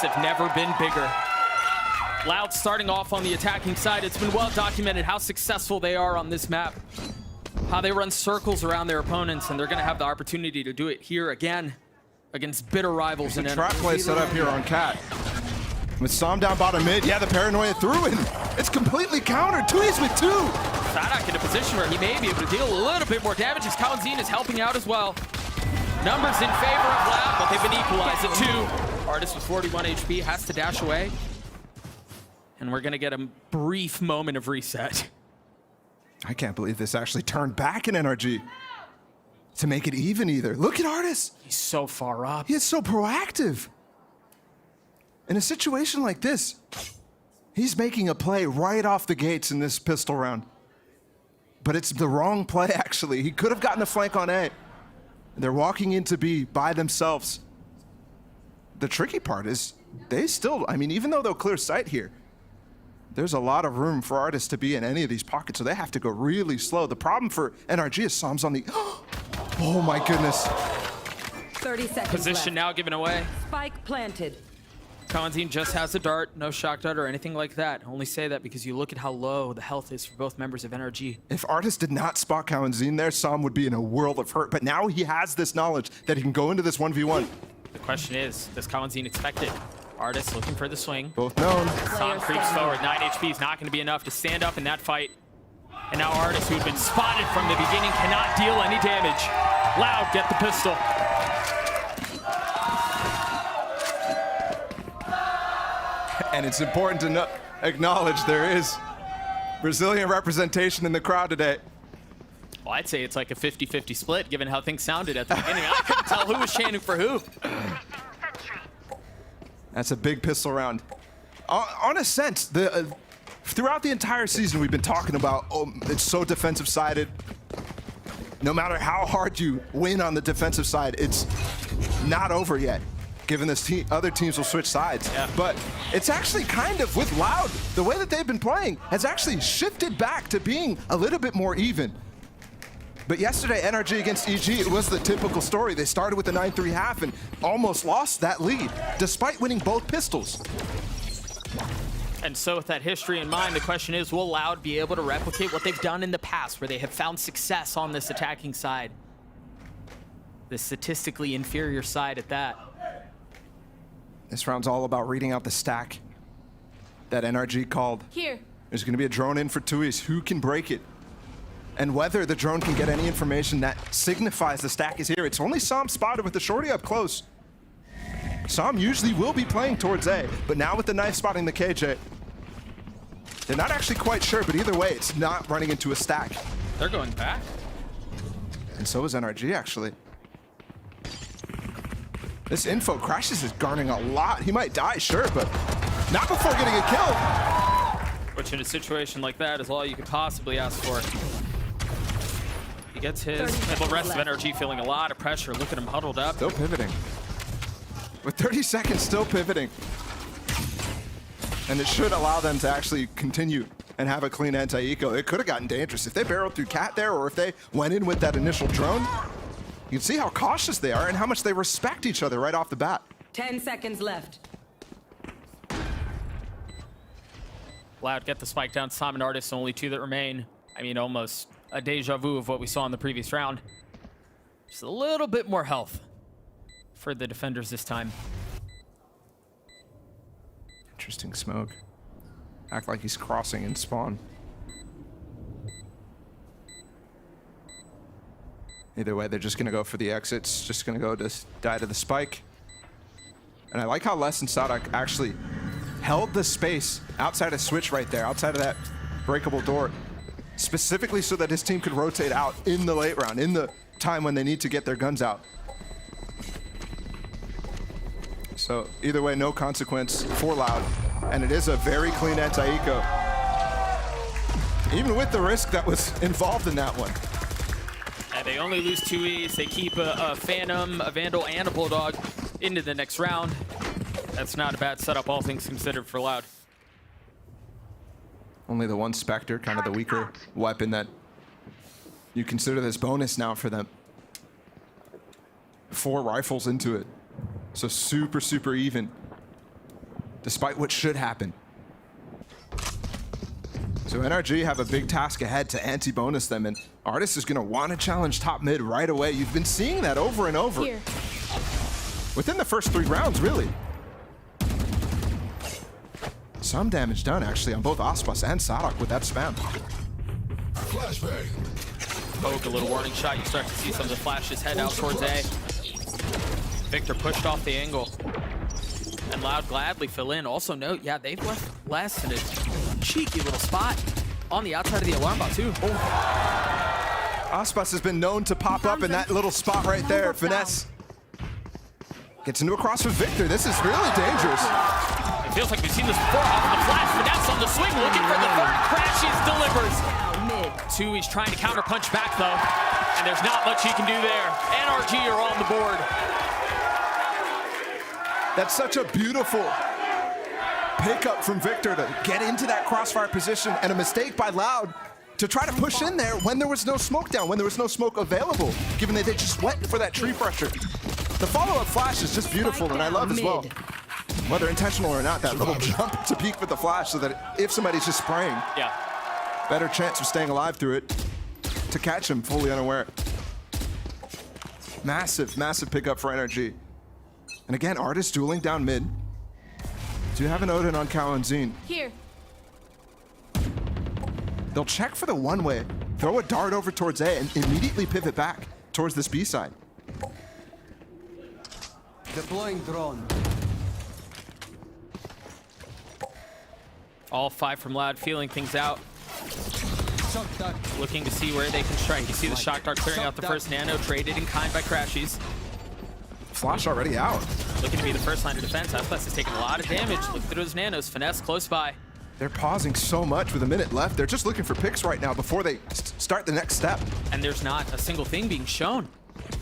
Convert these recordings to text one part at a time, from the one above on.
have never been bigger. Loud starting off on the attacking side. It's been well documented how successful they are on this map. How they run circles around their opponents, and they're going to have the opportunity to do it here again against bitter rivals. And trap play set up here on Cat. With Som down bottom mid, yeah, the paranoia through, and it's completely countered. Tui's with two. Sadak in a position where he may be able to deal a little bit more damage as Kawanzin is helping out as well. Numbers in favor of Loud, but they've been equalized at 2. Artist with 41 HP has to dash away. And we're going to get a brief moment of reset. I can't believe this actually turned back in NRG to make it even either. Look at Artist. He's so far up. He is so proactive. In a situation like this, he's making a play right off the gates in this pistol round. But it's the wrong play, actually. He could have gotten a flank on A. They're walking into B by themselves. The tricky part is they still, I mean, even though they'll clear sight here, there's a lot of room for Artists to be in any of these pockets, so they have to go really slow. The problem for NRG is Som's on the, oh my goodness. 30 seconds Position left. now given away. Spike planted. Kawanzin just has a dart, no shock dart or anything like that. I only say that because you look at how low the health is for both members of NRG. If Artist did not spot Kawanzin there, Som would be in a world of hurt, but now he has this knowledge that he can go into this 1v1. The question is, does Kawanzin expect it? Artist looking for the swing. Both known. Som creeps forward. 9 HP is not going to be enough to stand up in that fight. And now Artist, who had been spotted from the beginning, cannot deal any damage. Loud, get the pistol. And it's important to acknowledge there is Brazilian representation in the crowd today. Well, I'd say it's like a 50-50 split, given how things sounded at the beginning. I couldn't tell who was chanting for who. That's a big pistol round. On Ascent, throughout the entire season, we've been talking about, it's so defensive-sided. No matter how hard you win on the defensive side, it's not over yet, given this other teams will switch sides. Yeah. But it's actually kind of, with Loud, the way that they've been playing has actually shifted back to being a little bit more even. But yesterday, NRG against EG, it was the typical story. They started with a 9-3 half and almost lost that lead, despite winning both pistols. And so with that history in mind, the question is, will Loud be able to replicate what they've done in the past, where they have found success on this attacking side? The statistically inferior side at that. This round's all about reading out the stack that NRG called. Here. There's going to be a drone in for Tuis. Who can break it? And whether the drone can get any information that signifies the stack is here. It's only Som spotted with the shorty up close. Som usually will be playing towards A, but now with the knife spotting the KJ, they're not actually quite sure, but either way, it's not running into a stack. They're going back. And so is NRG, actually. This info, Crashes is garnering a lot. He might die, sure, but not before getting a kill. Which in a situation like that is all you could possibly ask for. He gets his, and the rest of NRG feeling a lot of pressure. Look at him huddled up. Still pivoting. With 30 seconds, still pivoting. And it should allow them to actually continue and have a clean anti-eco. It could have gotten dangerous. If they barreled through Cat there, or if they went in with that initial drone, you can see how cautious they are and how much they respect each other right off the bat. 10 seconds left. Loud get the spike down. Som and Artist, only 2 that remain. I mean, almost a deja vu of what we saw in the previous round. Just a little bit more health for the defenders this time. Interesting smoke. Act like he's crossing in spawn. Either way, they're just gonna go for the exits. Just gonna go to die to the spike. And I like how Les and Sadak actually held the space outside of switch right there, outside of that breakable door, specifically so that his team could rotate out in the late round, in the time when they need to get their guns out. So either way, no consequence for Loud. And it is a very clean anti-eco. Even with the risk that was involved in that one. And they only lose 2 E's. They keep a Phantom, a Vandal, and a Bulldog into the next round. That's not a bad setup, all things considered, for Loud. Only the one Spectre, kind of the weaker weapon that you consider this bonus now for them. 4 rifles into it. So super, super even. despite what should happen. So NRG have a big task ahead to anti-bonus them, and Artis is going to want to challenge top mid right away. You've been seeing that over and over. Here. Within the first 3 rounds, really. Some damage done, actually, on both Aspas and Sadok with that spam. Poke, a little warning shot. You start to see some of the flashes head out towards A. Victor pushed off the angle. And Loud gladly fill in. Also note, yeah, they've left less in a cheeky little spot on the outside of the alarm bot too. Oh. Aspas has been known to pop up in that little spot right there. Finesse gets into a cross with Victor. This is really dangerous. It feels like we've seen this before. Off of the flash, Finesse on the swing, looking for the third. Crashes, delivers. Mid. 2, he's trying to counter punch back though. And there's not much he can do there. NRG are on the board. That's such a beautiful pickup from Victor to get into that crossfire position, and a mistake by Loud to try to push in there when there was no smoke down, when there was no smoke available, given that they just went for that tree pressure. The follow-up flash is just beautiful, and I love as well. Whether intentional or not, that little jump to peek with the flash so that if somebody's just spraying, Yeah. better chance of staying alive through it to catch him fully unaware. Massive, massive pickup for NRG. And again, Artis dueling down mid. Do you have an Odin on Kao and Zine? Here. They'll check for the one-way, throw a dart over towards A, and immediately pivot back towards this B side. Deploying drone. All 5 from Loud, feeling things out. Shock dart. Looking to see where they can strike. You see the shock dart clearing out the first nano, traded in kind by Crashies. Flash already out. Looking to be the first line of defense. Aspas has taken a lot of damage. Look through those nanos. Finesse close by. They're pausing so much with a minute left. They're just looking for picks right now before they start the next step. And there's not a single thing being shown.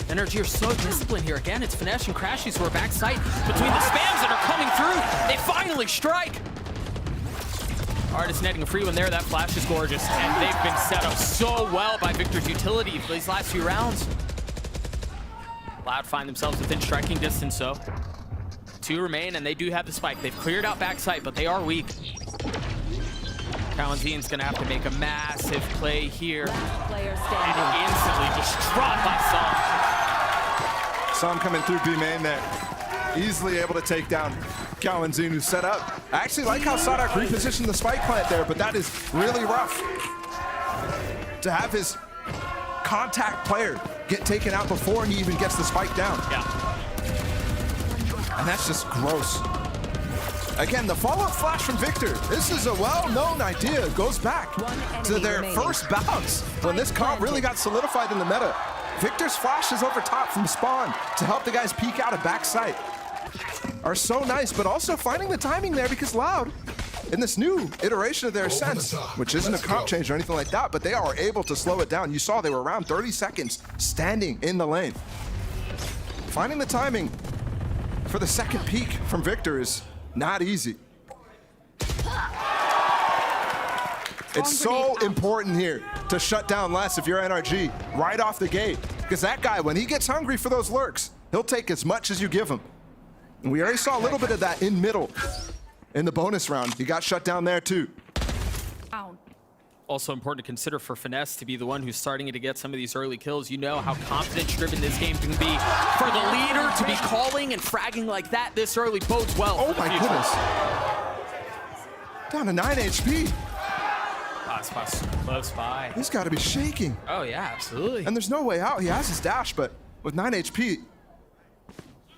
NRG are so disciplined here. Again, it's Finesse and Crashies who are back sight between the spams that are coming through. They finally strike. Artis netting a free one there. That flash is gorgeous. And they've been set up so well by Victor's utility for these last few rounds. Loud find themselves within striking distance, so 2 remain, and they do have the spike. They've cleared out backside, but they are weak. Kalenzin's gonna have to make a massive play here. Last player And standing. instantly just dropped by Some coming through B main there. Easily able to take down Kalensin, who's set up. I actually like how Sadok repositioned the spike plant there, but that is really rough. To have his contact player get taken out before he even gets the spike down. Yeah. And that's just gross. Again, the follow-up flash from Victor. This is a well-known idea. Goes back to their first bounce when this comp really got solidified in the meta. Victor's flashes over top from spawn to help the guys peek out of backside are so nice, but also finding the timing there because Loud, in this new iteration of their Ascent, which isn't a comp change or anything like that, but they are able to slow it down. You saw they were around 30 seconds standing in the lane. Finding the timing for the second peak from Victor is not easy. It's so important here to shut down less if you're NRG right off the gate, because that guy, when he gets hungry for those lurks, he'll take as much as you give him. And we already saw a little bit of that in middle in the bonus round. He got shut down there too. Down. Also important to consider for Finesse to be the one who's starting to get some of these early kills. You know how confidence-driven this game can be. For the leader to be calling and fragging like that this early bodes well. Oh for the my future. goodness. Down to 9 HP. Aspas close by. He's got to be shaking. Oh yeah, absolutely. And there's no way out. He has his dash, but with 9 HP,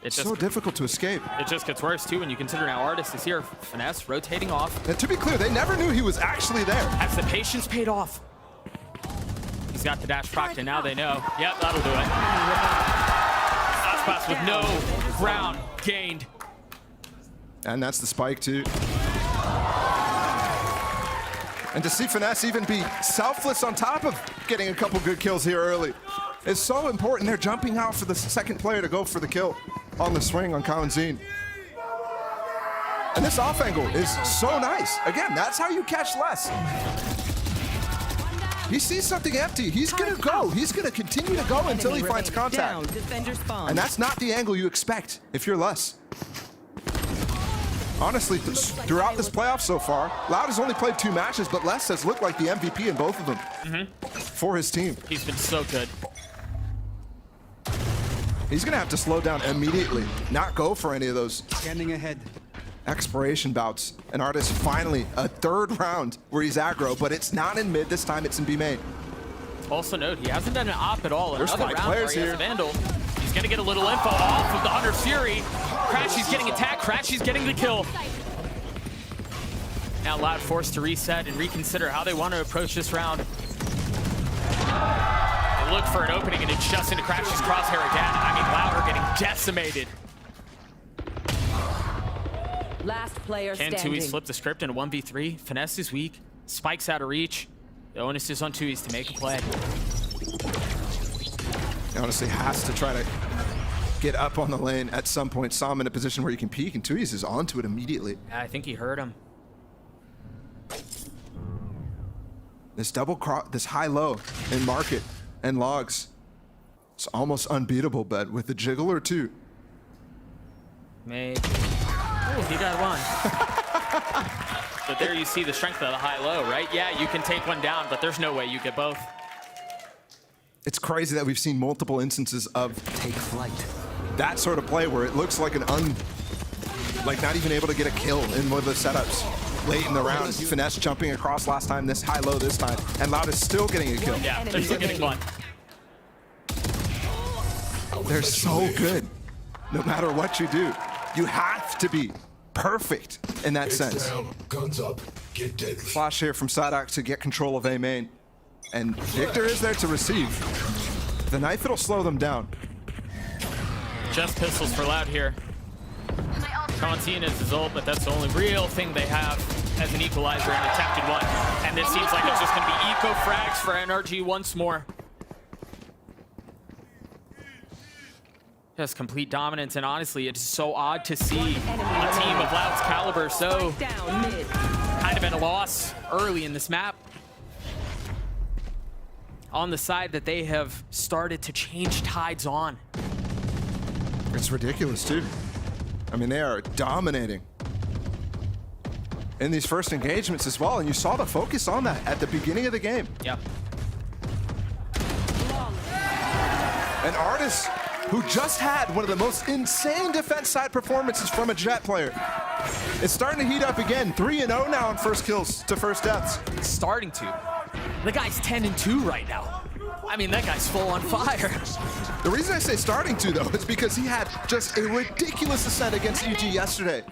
It's so difficult to escape. It just gets worse too when you consider now Artis is here. Finesse rotating off. And to be clear, they never knew he was actually there. As the patience paid off. He's got the dash proc, and now they know. Yep, that'll do it. Aspas with no ground gained. And that's the spike too. And to see Finesse even be selfless on top of getting a couple good kills here early is so important. They're jumping out for the second player to go for the kill on the swing on Kalensin. And this off angle is so nice. Again, that's how you catch less. He sees something empty. He's gonna go. He's gonna continue to go until he finds Down. contact. Defender spawn. And that's not the angle you expect if you're less. Honestly, throughout this playoff so far, Loud has only played 2 matches, but Les has looked like the MVP in both of them for his team. He's been so good. He's gonna have to slow down immediately, not go for any of those Scanning ahead. exploration bouts. And Artist finally a 3rd round where he's aggro, but it's not in mid this time, it's in B main. Also note, he hasn't done an op at all. There's Another 5 round where players he has here. a Vandal. He's gonna get a little info off of the Hunter Fury. Crashy's getting attacked, Crashy's getting the kill. Now Loud forced to reset and reconsider how they want to approach this round. They look for an opening and it's just into Crashy's crosshair again. I mean, Loud are getting decimated. Last player Can standing. Tui's flip the script in a 1v3? Finesse is weak. Spike's out of reach. The onus is on Tui's to make a play. He honestly has to try to get up on the lane at some point. Saw him in a position where he can peek, and Tui's is onto it immediately. Yeah, I think he heard him. This this high-low in market and logs, it's almost unbeatable, but with a jiggle or 2. Maybe. Oh, he got one. But there you see the strength of the high-low, right? Yeah, you can take one down, but there's no way you get both. It's crazy that we've seen multiple instances of Take flight. that sort of play where it looks like like not even able to get a kill in one of the setups late in the round. Finesse jumping across last time, this high-low this time, and Loud is still getting a kill. Yeah, they're still getting one. They're so good. No matter what you do, you have to be perfect in that sense. Down, guns up, get deadly. Flash here from Sadak to get control of A main. And Victor is there to receive. The knife, it'll slow them down. Just pistols for Loud here. Constantine is his ult, but that's the only real thing they have as an equalizer and attempted one. And this seems like it's just going to be eco frags for NRG once more. Just complete dominance, and honestly, it's so odd to see a team of Loud's caliber so Down mid. kind of at a loss early in this map. On the side that they have started to change tides on. It's ridiculous, too. I mean, they are dominating in these first engagements as well, and you saw the focus on that at the beginning of the game. Yep. An Artist who just had one of the most insane defense side performances from a Jet player. It's starting to heat up again. 3-0 now on first kills to first deaths. It's starting to. The guy's 10-2 right now. I mean, that guy's full on fire. The reason I say starting to, though, is because he had just a ridiculous ascent against EG yesterday.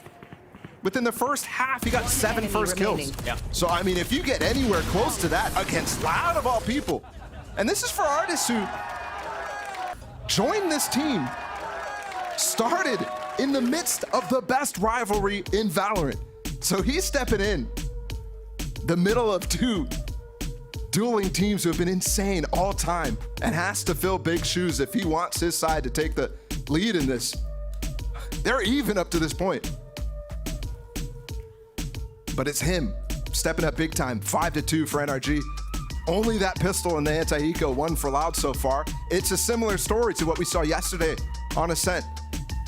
Within the first half, he got 7 enemy first remaining. kills. Yeah. So, I mean, if you get anywhere close to that against Loud of all people, and this is for Artists who joined this team, started in the midst of the best rivalry in Valorant. So he's stepping in the middle of 2 dueling teams who have been insane all time and has to fill big shoes if he wants his side to take the lead in this. They're even up to this point. But it's him stepping up big time, 5-2 for NRG. Only that pistol and the anti-eco one for Loud so far. It's a similar story to what we saw yesterday on Ascent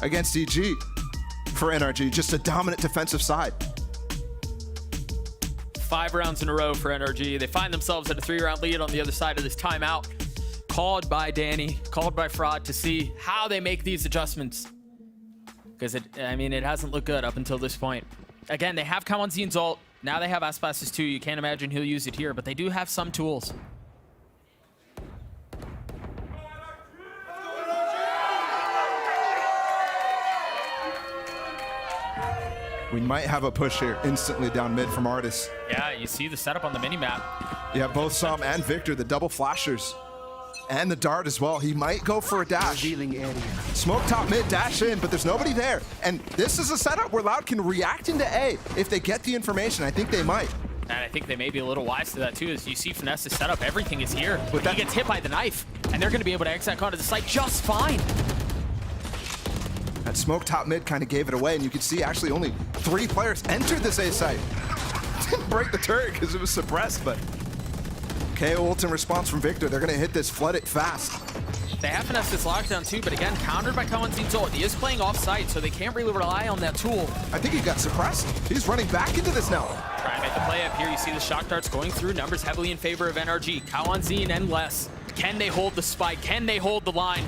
against EG for NRG, just a dominant defensive side. 5 rounds in a row for NRG. They find themselves at a 3-round lead on the other side of this timeout. Called by Danny, called by Fraud to see how they make these adjustments. Because it hasn't looked good up until this point. Again, they have Kawanzin's ult. Now they have Aspas' too. You can't imagine he'll use it here, but they do have some tools. We might have a push here instantly down mid from Artis. Yeah, you see the setup on the minimap. Yeah, both Sam and Victor, the double flashers. And the dart as well. He might go for a dash. Revealing area. Smoke top mid, dash in, but there's nobody there. And this is a setup where Loud can react into A if they get the information. I think they might. And I think they may be a little wise to that too, as you see Finesse's setup, everything is here. But He gets hit by the knife, and they're going to be able to exec onto the site just fine. That smoke top mid kind of gave it away, and you can see actually only 3 players entered this A site. Didn't break the turret because it was suppressed, but KO ult in response from Victor. They're going to hit this, flood it fast. They have finessed this lockdown too, but again, countered by Kawanzin's ult. He is playing off-site, so they can't really rely on that tool. I think he got suppressed. He's running back into this now. Trying to make the play up here. You see the shock darts going through. Numbers heavily in favor of NRG. Kawanzin and Les. Can they hold the spike? Can they hold the line?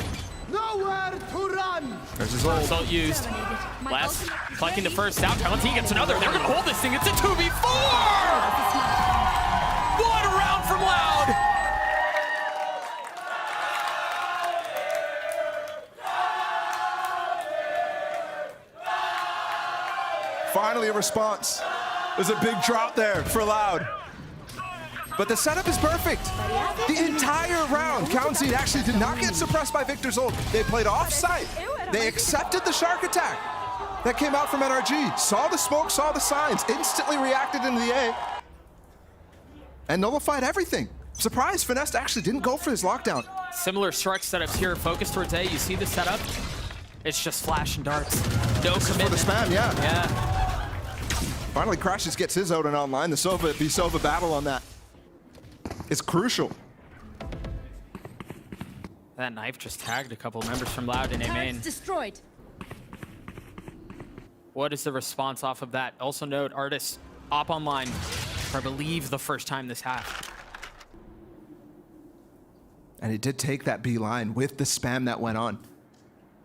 Nowhere to run! There's his ult. Ult used. Les plucking the first out. Kawanzin gets another. They're going to hold this thing. It's a 2v4! What a round from Loud! Finally a response. There's a big drought there for Loud. But the setup is perfect. The entire round, Kawanzin actually did not get suppressed by Victor's ult. They played off-site. They accepted the shark attack that came out from NRG. Saw the smoke, saw the signs, instantly reacted into the A, and nullified everything. Surprised Finesse actually didn't go for his lockdown. Similar strike setups here. Focus towards A. You see the setup? It's just flash and darts. No For the commitment. spam, yeah. Yeah. Finally, Crashes gets his Odin online. The Sova v Sova battle on that is crucial. That knife just tagged a couple members from Loud in A main. Destroyed. What is the response off of that? Also note, Artis op online for, I believe, the first time this half. And it did take that B line with the spam that went on.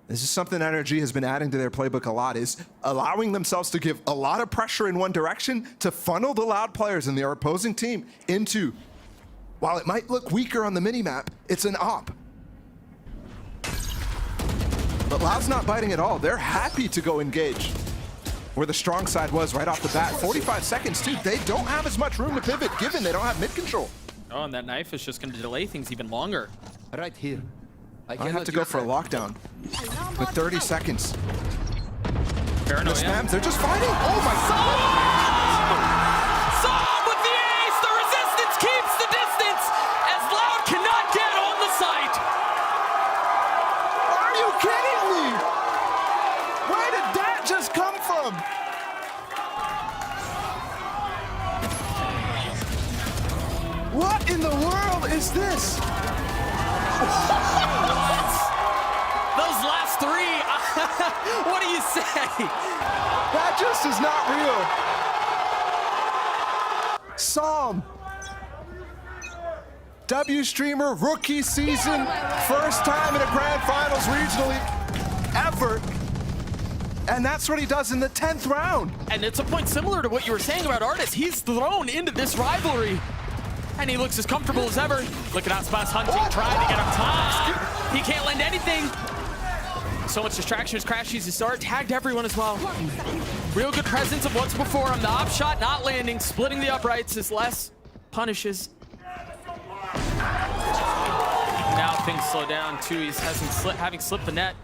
This is something NRG has been adding to their playbook a lot, is allowing themselves to give a lot of pressure in one direction to funnel the Loud players in their opposing team into, while it might look weaker on the minimap, it's an op. But Loud's not biting at all. They're happy to go engage where the strong side was right off the bat. 45 seconds too. They don't have as much room to pivot given they don't have mid control. Oh, and that knife is just going to delay things even longer. Right here. I have to go for a lockdown with 30 seconds. Paranoia. The spams, they're just fighting. Oh my God. Psalm with the ace. The resistance keeps the distance as Loud cannot get on the site. Are you kidding me? Where did that just come from? What in the world is this? Those last three. What do you say? That just is not real. Psalm. W streamer rookie season. First time in a grand finals regionally ever. And that's what he does in the 10th round. And it's a point similar to what you were saying about Artis. He's thrown into this rivalry. And he looks as comfortable as ever. Look at Aspas hunting, trying to get him top. He can't lend anything. So much distraction as Crashies to start. Tagged everyone as well. Real good presence of once before on the op shot, not landing. Splitting the uprights as Les punishes. Now things slow down too. He's having slipped the net.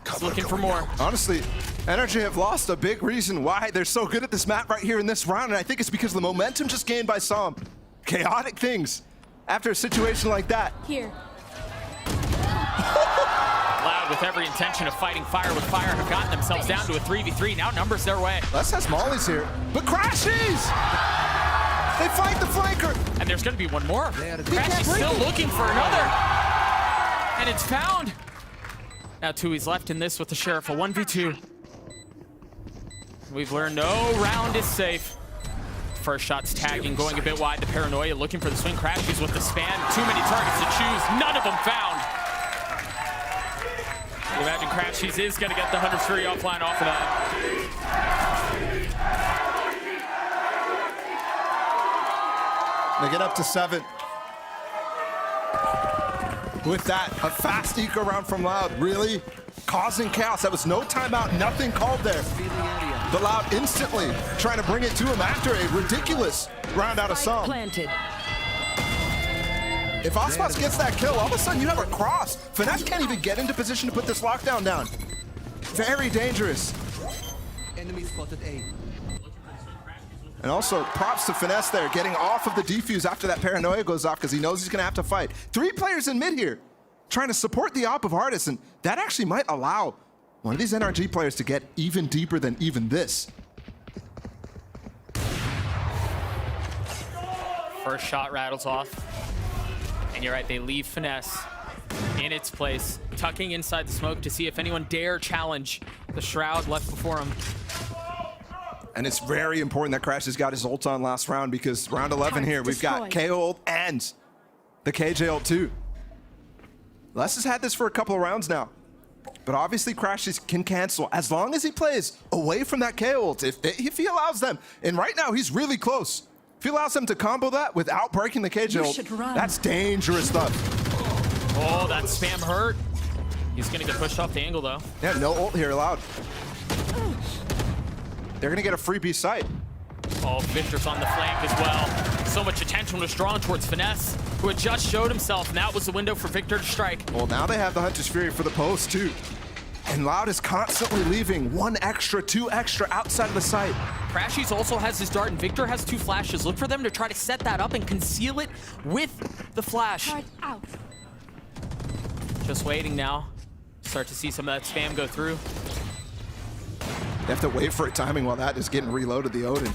He's looking for more. Honestly, NRG have lost a big reason why they're so good at this map right here in this round. And I think it's because the momentum just gained by Psalm. Chaotic things after a situation like that. Here. Loud with every intention of fighting fire with fire have gotten themselves down to a 3v3. Now numbers their way. Les has mollies here, but Crashies! They fight the flanker. And there's going to be one more. can't Crashy's break still it. looking for another. And it's found. Now Tui's left in this with the Sheriff, a 1v2. We've learned no round is safe. First shot's tagging, going a bit wide. The Paranoia looking for the swing. Crashes with the span. Too many targets to choose. None of them found. You imagine Crashies is going to get the 100 free offline off of that. They get up to 7. With that, a fast eco round from Loud, really causing chaos. That was no timeout, nothing called there. But Loud instantly trying to bring it to him after a ridiculous round out of Psalm. Planted. If Aspas gets that kill, all of a sudden you have a cross. Finesse can't even get into position to put this lockdown down. Very dangerous. Enemy spotted A. And also, props to Finesse there, getting off of the defuse after that Paranoia goes off because he knows he's going to have to fight. 3 players in mid here, trying to support the op of Artis, and that actually might allow one of these NRG players to get even deeper than even this. First shot rattles off. And you're right, they leave Finesse in its place, tucking inside the smoke to see if anyone dare challenge the Shroud left before him. And it's very important that Crash has got his ult on last round, because round 11 here, we've got KO ult and the KJ ult too. Les has had this for a couple of rounds now, but obviously Crash can cancel as long as he plays away from that KO ult. If he allows them, and right now he's really close. If he allows them to combo that without breaking the KJ ult, that's dangerous stuff. Oh, that spam hurt. He's gonna get pushed off the angle though. Yeah, no ult here allowed. They're gonna get a freebie site. Oh, Victor's on the flank as well. So much attention was drawn towards Finesse, who had just showed himself, and that was the window for Victor to strike. Well, now they have the Hunter's Fury for the post too. And Loud is constantly leaving 1 extra, 2 extra outside of the site. Crashies also has his dart, and Victor has 2 flashes. Look for them to try to set that up and conceal it with the flash. Out. Just waiting now. Start to see some of that spam go through. They have to wait for it timing while that is getting reloaded, the Odin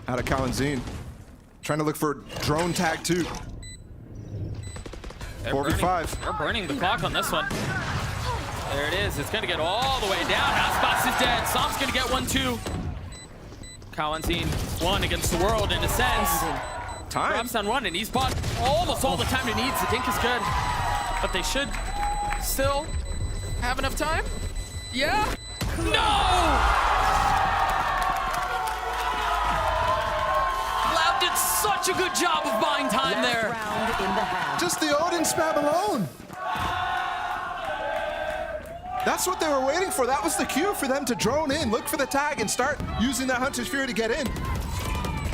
out of Kalanzine. Trying to look for drone tag too. 4v5. They're burning the clock on this one. There it is. It's going to get all the way down. Housebox is dead. Som's going to get 1 too. Kalanzine 1 against the world in a sense. Time. Drops on 1, and he's bought almost all the time he needs. The dink is good, but they should still have enough time. Yeah. No! Loud did such a good job of buying time there. Round in the half. Just the Odin spam alone. That's what they were waiting for. That was the cue for them to drone in, look for the tag, and start using that Hunter's Fury to get in.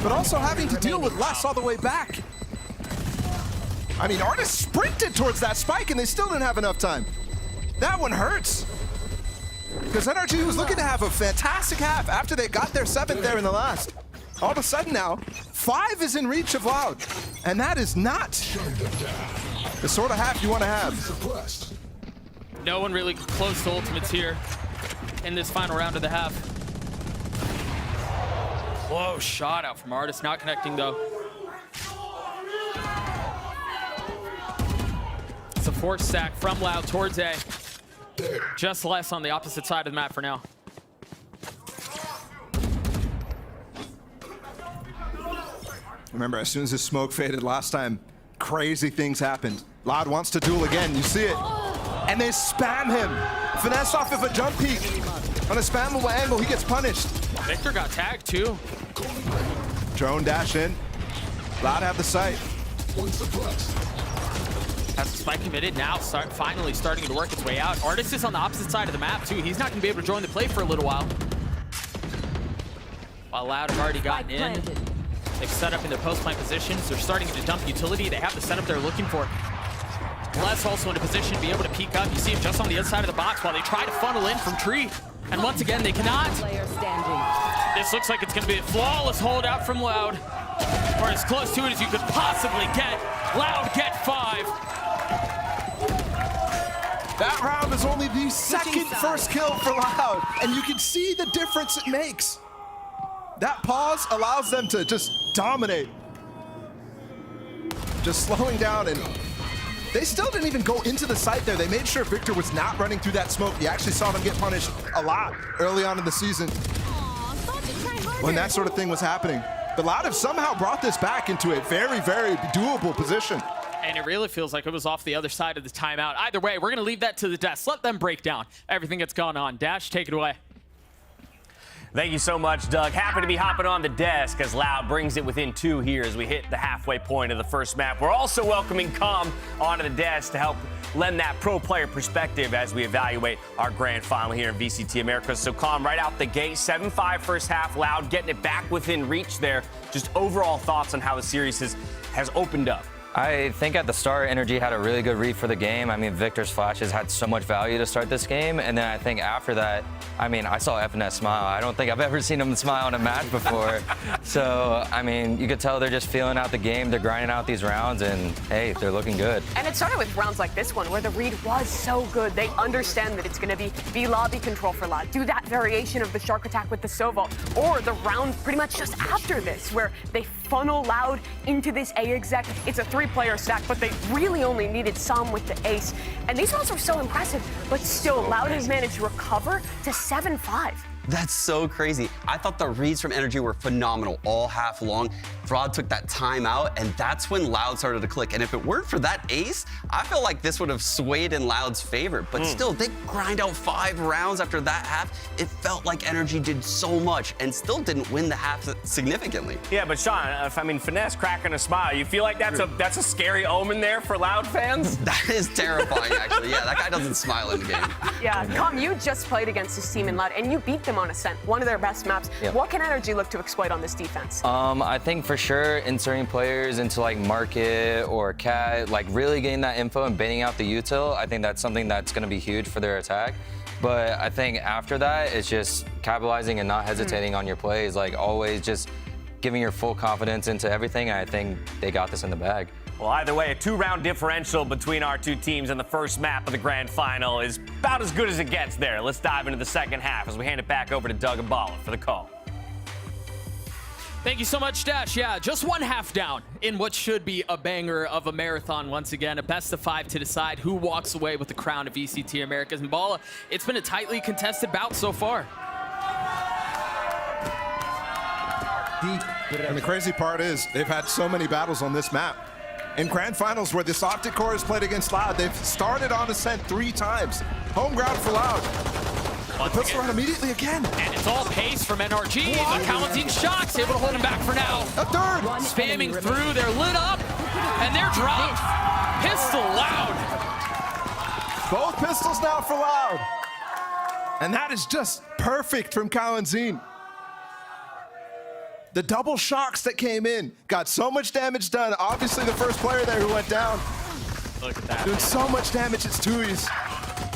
But also having to deal with Les all the way back. I mean, Artis sprinted towards that spike, and they still didn't have enough time. That one hurts. Because NRG was looking to have a fantastic half after they got their 7th there in the last. All of a sudden now, 5 is in reach of Loud. And that is not the sort of half you want to have. No one really close to ultimates here in this final round of the half. Whoa, shot out from Artis, not connecting though. It's a force stack from Loud towards A. Just less on the opposite side of the map for now. Remember, as soon as his smoke faded last time, crazy things happened. Loud wants to duel again, you see it. And they spam him. Finesse off of a jump peek. On a spammable angle, he gets punished. Victor got tagged too. Drone dash in. Loud have the sight. Has the spike committed now, finally starting to work its way out. Artis is on the opposite side of the map too. He's not gonna be able to join the play for a little while. While Loud have already gotten in. They've set up in their post plant positions. They're starting to dump utility. They have the setup they're looking for. Les also in a position to be able to peek up. You see him just on the other side of the box while they try to funnel in from tree. And once again, they cannot. Player standing. This looks like it's gonna be a flawless holdout from Loud. Or as close to it as you could possibly get. Loud get 5. That round is only the second first kill for Loud, and you can see the difference it makes. That pause allows them to just dominate. Just slowing down, and they still didn't even go into the site there. They made sure Victor was not running through that smoke. You actually saw them get punished a lot early on in the season when that sort of thing was happening. But Loud have somehow brought this back into a very, very doable position. And it really feels like it was off the other side of the timeout. Either way, we're going to leave that to the desk. Let them break down everything that's gone on. Dash, take it away. Thank you so much, Doug. Happy to be hopping on the desk as Loud brings it within 2 here as we hit the halfway point of the first map. We're also welcoming Com onto the desk to help lend that pro player perspective as we evaluate our grand final here in VCT Americas. So Com, right out the gate, 7-5 first half. Loud getting it back within reach there. Just overall thoughts on how the series has opened up. I think at the start, NRG had a really good read for the game. I mean, Victor's flashes had so much value to start this game. And then I think after that, I mean, I saw FNS smile. I don't think I've ever seen him smile in a match before. So, I mean, you could tell they're just feeling out the game. They're grinding out these rounds, and, hey, they're looking good. And it started with rounds like this one, where the read was so good. They understand that it's going to be lobby control for Loud. Do that variation of the Shark attack with the Sova, or the round pretty much just after this, where they funnel Loud into this A exec. It's a 3 player stack, but they really only needed some with the ace. And these rounds are so impressive, but still, Loud has managed to recover to 7-5. That's so crazy. I thought the reads from NRG were phenomenal all half long. Fraud took that time out, and that's when Loud started to click. And if it weren't for that ace, I feel like this would have swayed in Loud's favor. But still, they grind out 5 rounds after that half. It felt like NRG did so much and still didn't win the half significantly. Yeah, but Sean, Finesse cracking a smile. You feel like that's a scary omen there for Loud fans? That is terrifying, actually. Yeah, that guy doesn't smile in the game. Yeah, Com, you just played against this team in Loud, and you beat them on Ascent, one of their best maps. Yep. What can NRG look to exploit on this defense? I think for sure inserting players into like Market or Cat, like really getting that info and baiting out the util, I think that's something that's going to be huge for their attack. But I think after that, it's just capitalizing and not hesitating on your plays, like always just giving your full confidence into everything. And I think they got this in the bag. Well, either way, a 2-round differential between our two teams in the first map of the grand final is about as good as it gets there. Let's dive into the second half as we hand it back over to Doug and Bala for the call. Thank you so much, Dash. Yeah, just one half down in what should be a banger of a marathon once again. A best of 5 to decide who walks away with the crown of VCT Americas. And Bala, it's been a tightly contested bout so far. And the crazy part is they've had so many battles on this map. In grand finals where this Optic Core has played against Loud, they've started on Ascent 3 times. Home ground for Loud. It puts around immediately again. And it's all pace from NRG. The Kalentin shots able to hold him back for now. A third. Spamming through, they're lit up, and they're dropped. Pistol Loud. Both pistols now for Loud. And that is just perfect from Kalentin. The double shocks that came in got so much damage done. Obviously the first player there who went down. Look at that. Doing so much damage, it's Tui's.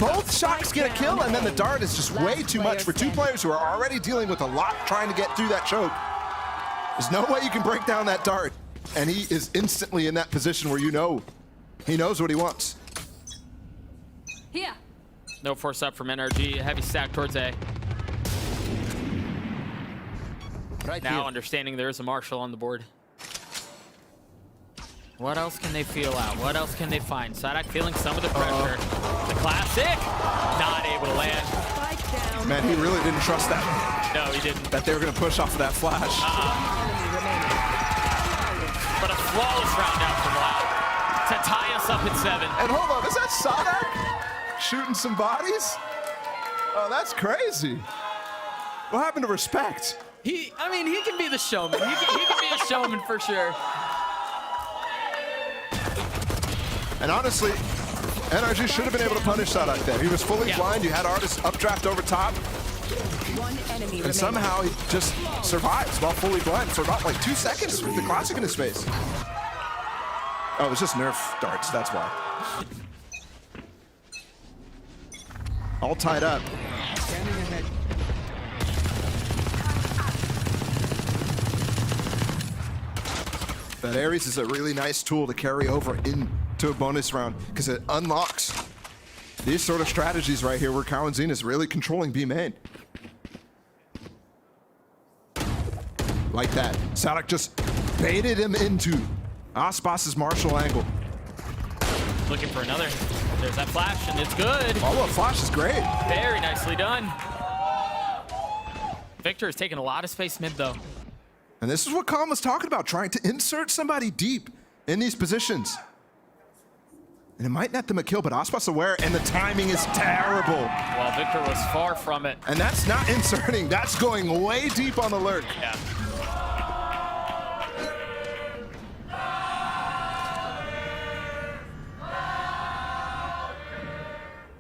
Both shocks get a kill, and then the dart is just way too much for 2 players who are already dealing with a lot trying to get through that choke. There's no way you can break down that dart. And he is instantly in that position where you know he knows what he wants. Here. No force up from NRG. A heavy stack towards A. Right Now here. understanding there is a Marshall on the board. What else can they feel out? What else can they find? Sadak feeling some of the pressure. The classic, not able to land. Man, he really didn't trust that. No, he didn't. That they were going to push off of that flash. But a flawless round out from Loud to tie us up at 7. And hold on, is that Sadak shooting some bodies? Oh, that's crazy. What happened to respect? I mean, he can be the showman. He can be a showman for sure. And honestly, NRG should have been able to punish Sadak there. He was fully blind. You had Artist updraft over top. One enemy And somehow he just survives while fully blind for about like 2 seconds with the classic in his face. Oh, it was just Nerf darts, that's why. All tied up. That Ares is a really nice tool to carry over into a bonus round because it unlocks these sort of strategies right here where Kalentin is really controlling B main. Like that. Sadak just baited him into Aspas' Marshall angle. Looking for another. There's that flash, and it's good. Oh, the flash is great. Very nicely done. Victor is taking a lot of space mid, though. And this is what Colin was talking about, trying to insert somebody deep in these positions. And it might net them a kill, but Aspas aware, and the timing is terrible. Well, Victor was far from it. And that's not inserting, that's going way deep on the lurk. Yeah.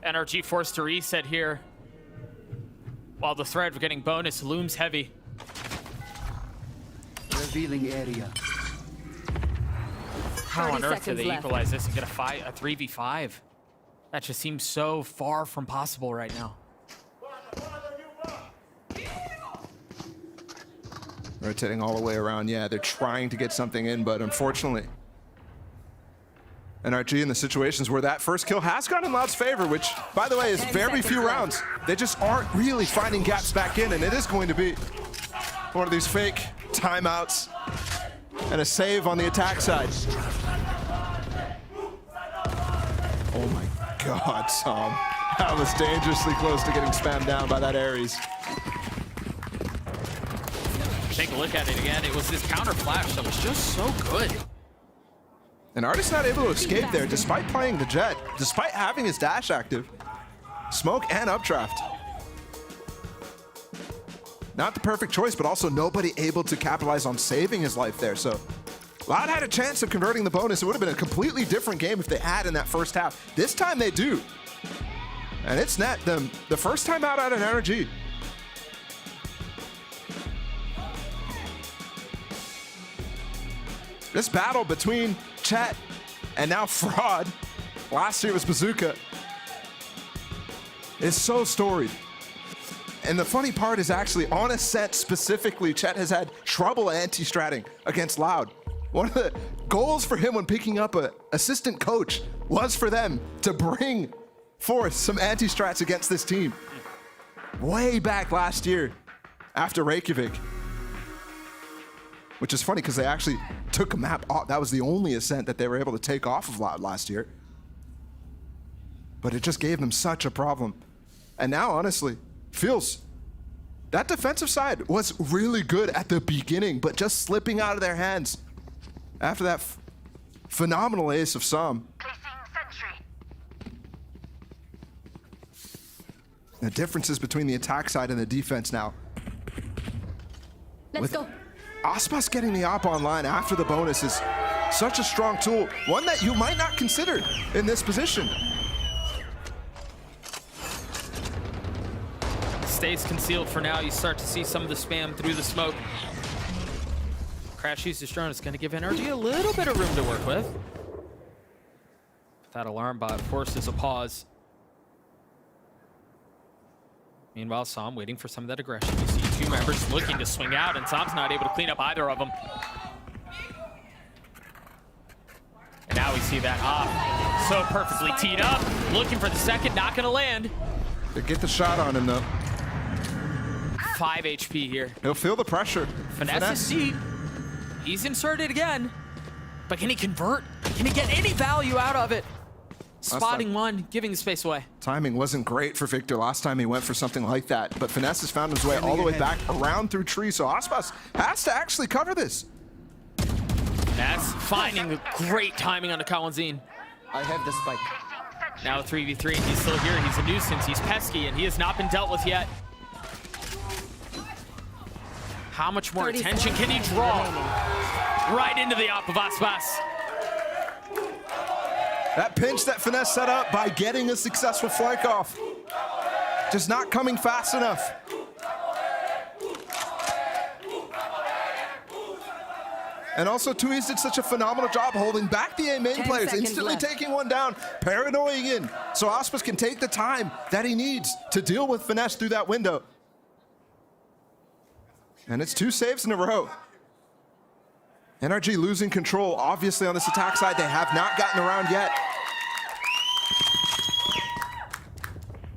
NRG forced to reset here, while the threat of getting bonus looms heavy. Revealing area. How on 30 earth do seconds they left. equalize this and get a 3v5? That just seems so far from possible right now. Rotating all the way around, yeah, they're trying to get something in, but unfortunately, NRG in the situations where that first kill has gone in Loud's favor, which, by the way, is 10 very seconds few left. rounds. They just aren't really finding gaps back in, and it is going to be one of these fake timeouts and a save on the attack side. God, Sam. That was dangerously close to getting spammed down by that Ares. Take a look at it again. It was this counter flash that was just so good. And Artist not able to escape there despite playing the Jet, despite having his dash active. Smoke and updraft. Not the perfect choice, but also nobody able to capitalize on saving his life there. So Loud had a chance of converting the bonus. It would have been a completely different game if they had in that first half. This time they do. And it's net them the first time out at an NRG. This battle between Chet and now Fraud, last year was Bazooka, is so storied. And the funny part is actually on Ascent specifically, Chet has had trouble anti-stratting against Loud. One of the goals for him when picking up an assistant coach was for them to bring forth some anti-strats against this team. Way back last year after Reykjavik. Which is funny because they actually took a map off. That was the only Ascent that they were able to take off of Loud last year. But it just gave them such a problem. And now, honestly, feels that defensive side was really good at the beginning, but just slipping out of their hands after that phenomenal ace of Sam. The differences between the attack side and the defense now. Let's go. Aspas getting the op online after the bonus is such a strong tool, one that you might not consider in this position. Stays concealed for now. You start to see some of the spam through the smoke. Crash uses drone is going to give NRG a little bit of room to work with. That alarm bot forces a pause. Meanwhile, Sam waiting for some of that aggression. You see two members looking to swing out, and Sam's not able to clean up either of them. And now we see that op so perfectly teed up. Looking for the second, not going to land. They get the shot on him, though. 5 HP here. He'll feel the pressure. Finesse is deep. He's inserted again. But can he convert? Can he get any value out of it? Spotting one, giving the space away. Timing wasn't great for Victor last time he went for something like that, but Finesse has found his way all the way back around through tree, so Aspas has to actually cover this. That's finding the great timing on the Kawanzin. I have the spike. Now 3v3, he's still here, he's a nuisance, he's pesky, and he has not been dealt with yet. How much more attention can he draw? Right into the op of Aspas. That pinch that Finesse set up by getting a successful flank off. Just not coming fast enough. And also, Tuiz did such a phenomenal job holding back the A main players, instantly taking one down, paranoiing in, so Aspas can take the time that he needs to deal with Finesse through that window. And it's 2 saves in a row. NRG losing control, obviously, on this attack side. They have not gotten around yet.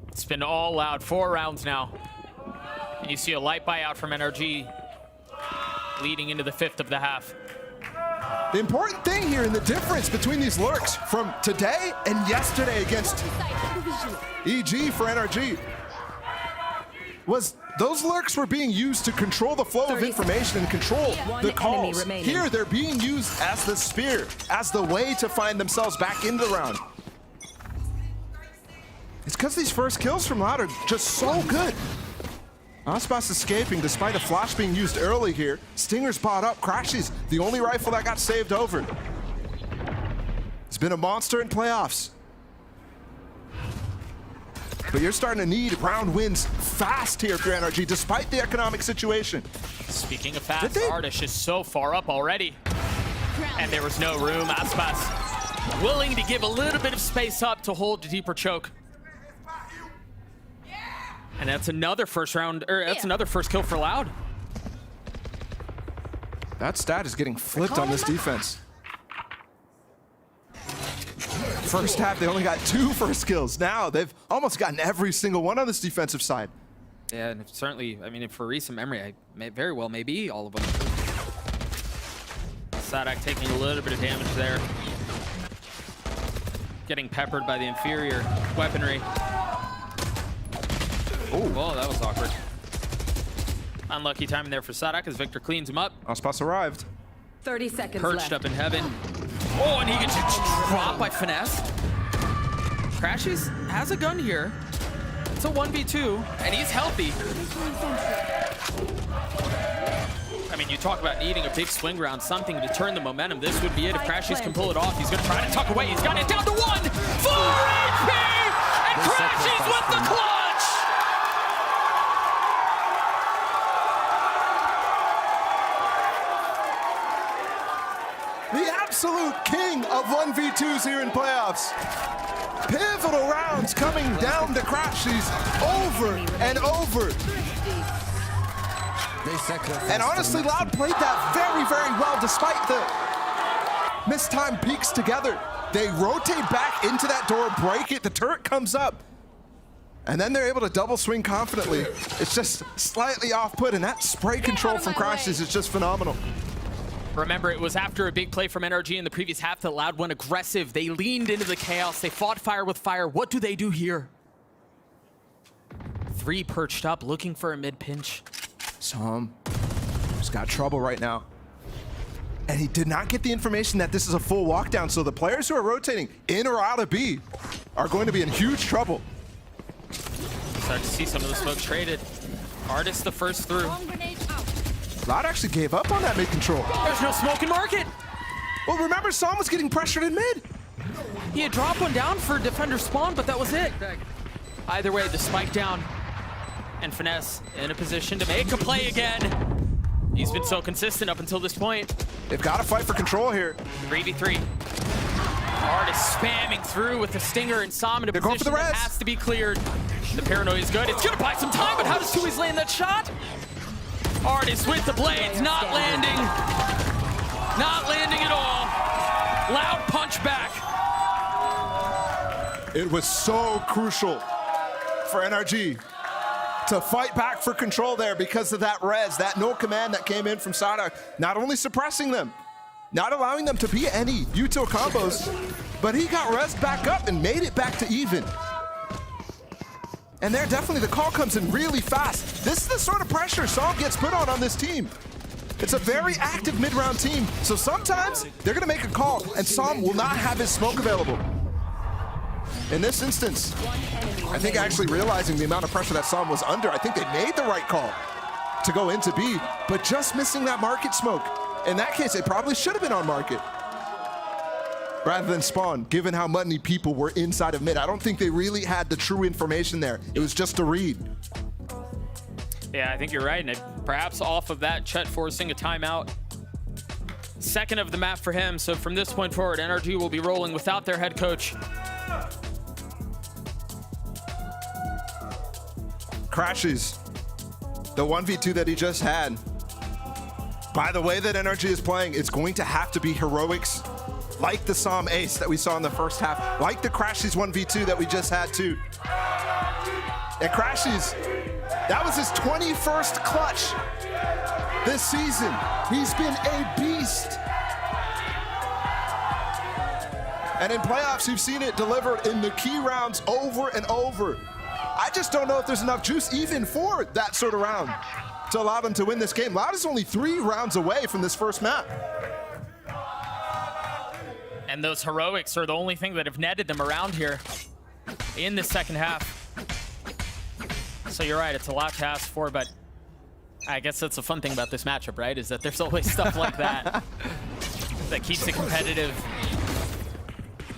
It's been all Loud, 4 rounds now. And you see a light buyout from NRG leading into the 5th of the half. The important thing here and the difference between these lurks from today and yesterday against EG for NRG was those lurks were being used to control the flow of information and control the calls. Here, they're being used as the spear, as the way to find themselves back into the round. It's because these first kills from Loud are just so good. Aspas escaping despite a flash being used early here. Stinger's bought up. Crashy's the only rifle that got saved over. He's been a monster in playoffs. But you're starting to need round wins fast here for NRG, despite the economic situation. Speaking of fast, Ardish is so far up already. And there was no room. Aspas willing to give a little bit of space up to hold the deeper choke. And that's another first kill for Loud. That stat is getting flipped on this defense. First half, they only got 2 first kills. Now they've almost gotten every single one on this defensive side. Yeah, and certainly, I mean, for recent memory, I may very well maybe all of them. Sadak taking a little bit of damage there. getting peppered by the inferior weaponry. Oh, well, that was awkward. Unlucky timing there for Sadak as Victor cleans him up. Aspas arrived. 30 seconds Perched left. up in heaven. Oh, and he gets dropped by Finesse. Crashes has a gun here. It's a 1v2, and he's healthy. I mean, you talk about needing a big swing round, something to turn the momentum. This would be it if Crashes can pull it off. He's going to try to tuck away. He's got it down to 1. 4 HP! And Crashes with the clutch! The absolute king of 1v2s here in playoffs. Pivotal rounds coming down to Crashes over and over. And honestly, Loud played that very, very well despite the mistimed peeks together. They rotate back into that door, break it, the turret comes up. And then they're able to double swing confidently. It's just slightly off-put, and that spray control from Crashes is just phenomenal. Remember, it was after a big play from NRG in the previous half that Loud went aggressive. They leaned into the chaos. They fought fire with fire. What do they do here? 3 perched up, looking for a mid-pinch. Som has got trouble right now. And he did not get the information that this is a full walkdown, so the players who are rotating in or out of B are going to be in huge trouble. Start to see some of the smoke traded. Artist the first through. Loud actually gave up on that mid control. There's no smoke in market. Well, remember, Som was getting pressured in mid. He had dropped one down for defender spawn, but that was it. Either way, the spike down. And Finesse in a position to make a play again. He's been so consistent up until this point. They've got to fight for control here. 3v3. Artist spamming through with the stinger and Som in a position that has to be cleared. The paranoia is good. It's going to buy some time, but how does Tui's land that shot? Artist with the blades, not landing. Not landing at all. Loud punch back. It was so crucial for NRG to fight back for control there because of that res, that no command that came in from Sadak, not only suppressing them, not allowing them to be any util combos, but he got res back up and made it back to even. And there definitely the call comes in really fast. This is the sort of pressure Som gets put on this team. It's a very active mid-round team, so sometimes they're gonna make a call and Som will not have his smoke available. In this instance, I think actually realizing the amount of pressure that Som was under, I think they made the right call to go into B, but just missing that market smoke. In that case, it probably should have been on market rather than spawn, given how many people were inside of mid. I don't think they really had the true information there. It was just a read. Yeah, I think you're right. And perhaps off of that, Chet forcing a timeout. Second of the map for him. So from this point forward, NRG will be rolling without their head coach. Crashes. The 1v2 that he just had. By the way that NRG is playing, it's going to have to be heroics like the Som ace that we saw in the first half, like the Crashes 1v2 that we just had too. And Crashes, that was his 21st clutch this season. He's been a beast. And in playoffs, you've seen it delivered in the key rounds over and over. I just don't know if there's enough juice even for that sort of round to allow them to win this game. Loud is only 3 rounds away from this first map. And those heroics are the only thing that have netted them around here in the second half. So you're right, it's a lot to ask for, but I guess that's the fun thing about this matchup, right? Is that there's always stuff like that that keeps it competitive,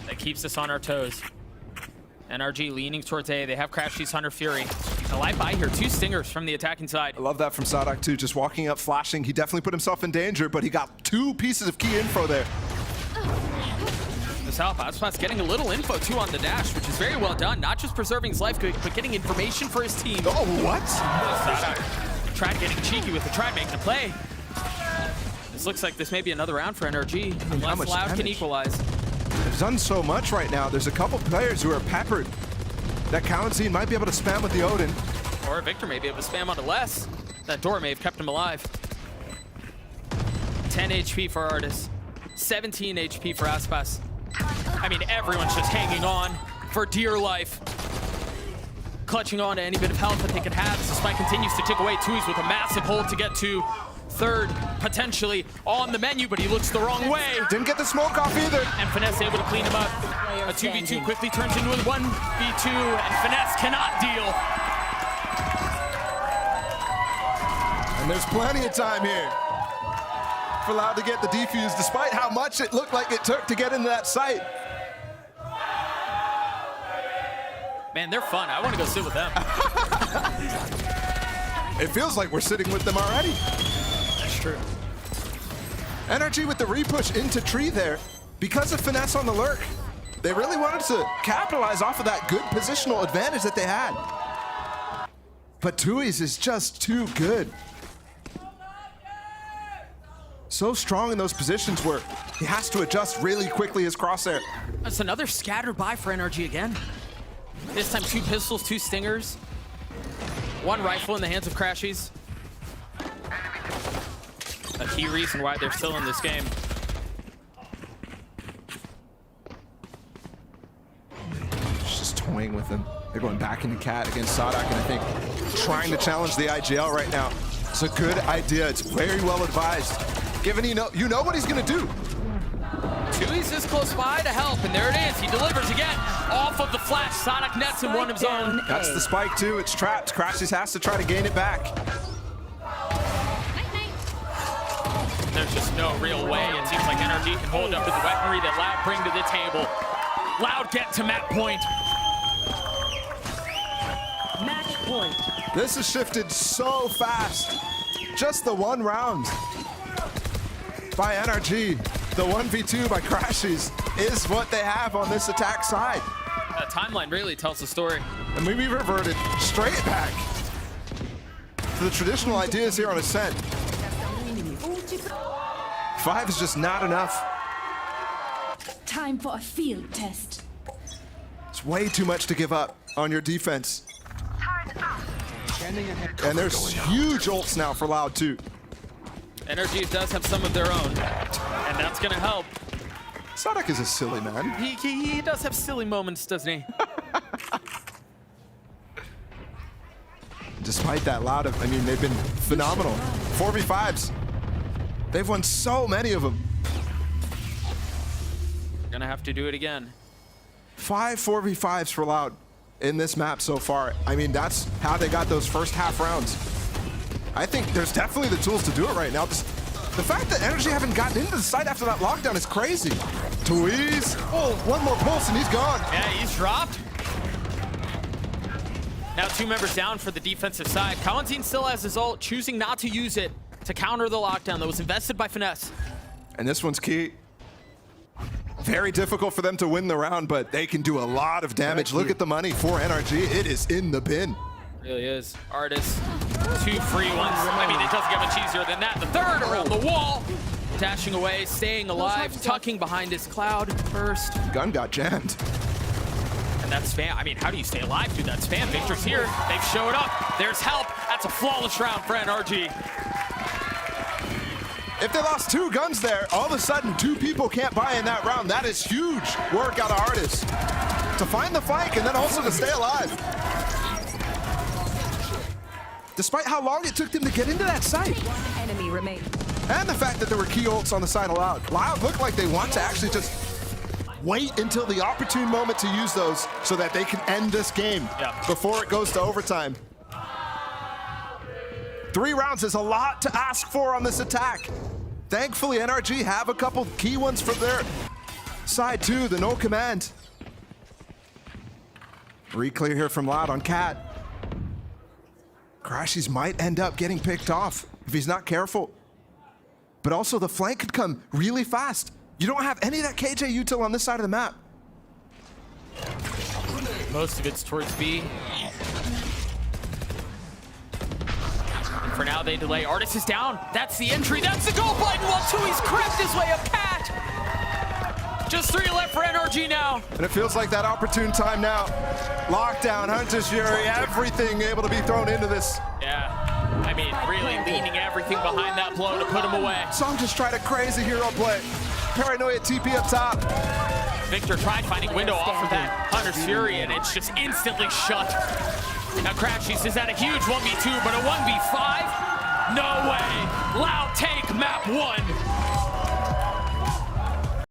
that keeps us on our toes. NRG leaning towards A. They have Crashes, Hunter, Fury. A light buy here. 2 stingers from the attacking side. I love that from Sadak too, just walking up, flashing. He definitely put himself in danger, but he got 2 pieces of key info there. This Alpha Outspot's getting a little info too on the dash, which is very well done. Not just preserving his life, but getting information for his team. Oh, what? Trad getting cheeky with the Trad making a play. This looks like this may be another round for NRG, unless Loud can equalize. They've done so much right now. There's a couple players who are peppered that Kalanzine might be able to spam with the Odin. Or Victor may be able to spam onto less. That door may have kept him alive. 10 HP for Artis. 17 HP for Aspas. I mean, everyone's just hanging on for dear life. Clutching on to any bit of health that they could have as the spike continues to tick away. Tui's with a massive hold to get to third, potentially on the menu, but he looks the wrong way. Didn't get the smoke off either. And Finesse able to clean him up. A 2v2 quickly turns into a 1v2, and Finesse cannot deal. And there's plenty of time here for Loud to get the defuse, despite how much it looked like it took to get into that site. Man, they're fun. I want to go sit with them. It feels like we're sitting with them already. That's true. NRG with the repush into tree there. Because of Finesse on the lurk, they really wanted to capitalize off of that good positional advantage that they had. But Tui's is just too good. So strong in those positions where he has to adjust really quickly his crosshair. That's another scattered buy for NRG again. This time 2 pistols, 2 stingers, 1 rifle in the hands of Crashies. A key reason why they're still in this game. Just toying with him. They're going back into Cat against Sadak, and I think trying to challenge the IGL right now. It's a good idea. It's very well advised. Given you know what he's gonna do. Tui's is close by to help, and there it is. He delivers again off of the flash. Sadak nets him one of his own. That's the spike too. It's trapped. Crashies has to try to gain it back. There's just no real way. It seems like NRG can hold up with the weaponry that Loud bring to the table. Loud get to map point. Match point. This has shifted so fast. Just the 1 round by NRG. The 1v2 by Crashies is what they have on this attack side. That timeline really tells the story. And we reverted straight back to the traditional ideas here on Ascent. 5 is just not enough. Time for a field test. It's way too much to give up on your defense. And there's huge ults now for Loud too. NRG does have some of their own, and that's gonna help. Sadak is a silly man. He does have silly moments, doesn't he? Despite that, Loud, they've been phenomenal. 4v5s. They've won so many of them. Gonna have to do it again. 5 4v5s for Loud in this map so far. I mean, that's how they got those first half rounds. I think there's definitely the tools to do it right now. The fact that NRG haven't gotten into the site after that lockdown is crazy. Tui's, oh, 1 more pulse and he's gone. Yeah, he's dropped. Now 2 members down for the defensive side. Kawanzin still has his ult, choosing not to use it to counter the lockdown that was invested by Finesse. And this one's key. Very difficult for them to win the round, but they can do a lot of damage. Look at the money for NRG. It is in the bin. Really is. Artist, 2 free ones. I mean, it doesn't get much easier than that. The third around the wall. Dashing away, staying alive, tucking behind his cloud first. Gun got jammed. And that's spam. I mean, how do you stay alive, dude? That spam. Victor's here. They've showed up. There's help. That's a flawless round for NRG. If they lost 2 guns there, all of a sudden 2 people can't buy in that round. That is huge work out of Artist to find the flank and then also to stay alive. Despite how long it took them to get into that site. 1 enemy remains. And the fact that there were key ults on the side of Loud. Loud looked like they want to actually just wait until the opportune moment to use those so that they can end this game before it goes to overtime. 3 rounds is a lot to ask for on this attack. Thankfully, NRG have a couple key ones for their side too, the no command. Re-clear here from Loud on Cat. Crashies might end up getting picked off if he's not careful. But also the flank could come really fast. You don't have any of that KJ util on this side of the map. Most of it's towards B. And for now, they delay. Artist is down. That's the entry. That's the goal button. While Tui's crept his way up Cat. Just 3 left for NRG now. And it feels like that opportune time now. Lockdown, Hunter's Fury, everything able to be thrown into this. Yeah. I mean, really leaning everything behind that blow to put him away. Song just tried a crazy hero play. Paranoia TP up top. Victor tried finding window off of that Hunter's Fury, and it's just instantly shut. Now Crashies is at a huge 1v2, but a 1v5? No way! Loud take map 1.